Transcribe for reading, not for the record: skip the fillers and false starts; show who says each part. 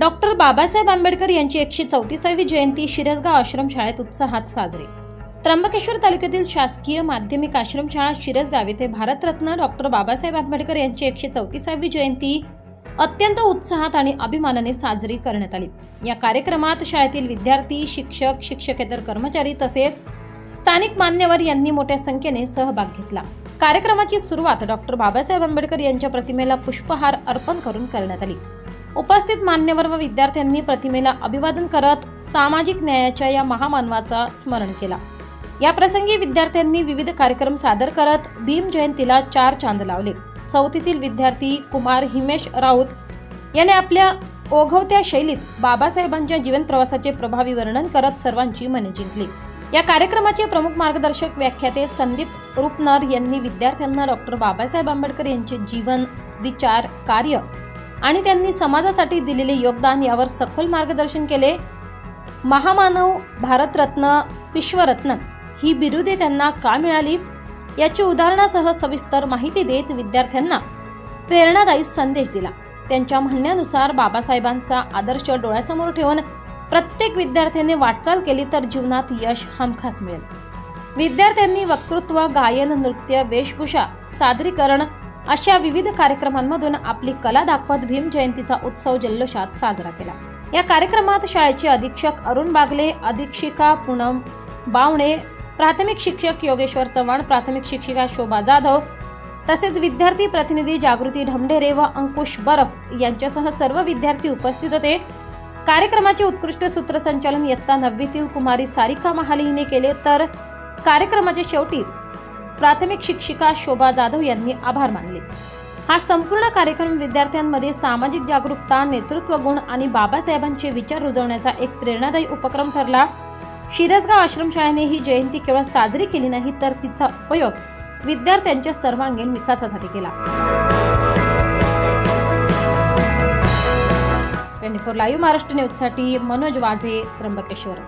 Speaker 1: Doctor Babasaheb Ambedkar यांची 134वी जयंती शिरसगाव आश्रमशाळेत उत्साहात साजरी। त्र्यंबकेश्वर तालुक्यातील शासकीय माध्यमिक आश्रमशाळा शिरसगाव येथे भारतरत्न डॉक्टर बाबासाहेब आंबेडकर यांची 134वी जयंती अत्यंत उत्साहात आणि अभिमानाने साजरी करण्यात आली। या कार्यक्रमात शाळेतील विद्यार्थी, शिक्षक, शिक्षकेतर कर्मचारी तसेच स्थानिक मान्यवर यांनी मोठ्या संख्येने सहभाग घेतला। कार्यक्रमाची सुरुवात डॉक्टर बाबासाहेब आंबेडकर यांच्या प्रतिमेला पुष्पहार अर्पण करून करण्यात आली। उपस्थित मान्यवर व विद्यार्थ्यांनी प्रतिमेला अभिवादन करत सामाजिक न्यायाच्या या महामानवाचा स्मरण केला। या प्रसंगी विद्यार्थ्यांनी विविध कार्यक्रम सादर करत भीम जयंतीला 4 चांद लावले। चौथीतील विद्यार्थी कुमार हिमेश राऊत याने आपल्या ओघवत्या शैलीत बाबासाहेबांच्या जीवन प्रवासाचे प्रभावी वर्णन करत सर्वांची मने जिंकली। या कार्यक्रमाचे प्रमुख मार्गदर्शक व्याख्याते संदीप रुपनर यांनी विद्यार्थ्यांना डॉक्टर बाबासाहेब आंबेडकर यांचे जीवन, विचार, कार्य आणि त्यांनी समाजासाठी दिलेले योगदान यावर सखोल मार्गदर्शन केले। महामानव, भारतरत्न, विश्वरत्न ही बिरुदे त्यांना का मिळाली याची उदाहरणासह सविस्तर माहिती देत विद्यार्थ्यांना प्रेरणादायी संदेश दिला। त्यांच्या म्हणण्यानुसार बाबासाहेबांचा आदर्श डोळ्यासमोर ठेवून प्रत्येक विद्यार्थ्याने वाटचाल केली तर जीवनात यश हमखास मिळेल। विद्यार्थ्यांनी वक्तृत्व, गायन, नृत्य, वेशभूषा, सादरीकरण अशा विविध कार्यक्रमांमधून आपली कला दाखवत भीम जयंतीचा उत्सव जल्लोषात साजरा केला। या कार्यक्रमात शाळेचे अधीक्षक अरुण बागले, अधीक्षिका पूनम बावणे, प्राथमिक शिक्षक योगेश्वर चव्हाण, प्राथमिक शिक्षिका शोभा जाधव तसेच विद्यार्थी प्रतिनिधी जागृती ढमढेरे व अंकुश बरफ यांच्यासह सर्व विद्यार्थी उपस्थित होते। कार्यक्रमाचे उत्कृष्ट सूत्रसंचालन इयत्ता 9वीतील कुमारी सारिका महाले हिने केले, तर कार्यक्रमाच्या शेवटी प्राथमिक शिक्षिका शोभा जाधव यांनी आभार मानले। हा संपूर्ण कार्यक्रम विद्यार्थ्यांमध्ये सामाजिक जागरूकता, नेतृत्व गुण आणि बाबासाहेबांचे विचार रुजवण्याचा एक प्रेरणादायी उपक्रम ठरला। शिरसगाव आश्रमशाळेने ही जयंती केवळ साजरी केली नाही तर तिचा उपयोग विद्यार्थ्यांच्या सर्वांगीण विकासासाठी केला। 24 लाईव्ह महाराष्ट्र न्यूजसाठी मनोज वाझे, त्र्यंबकेश्वर।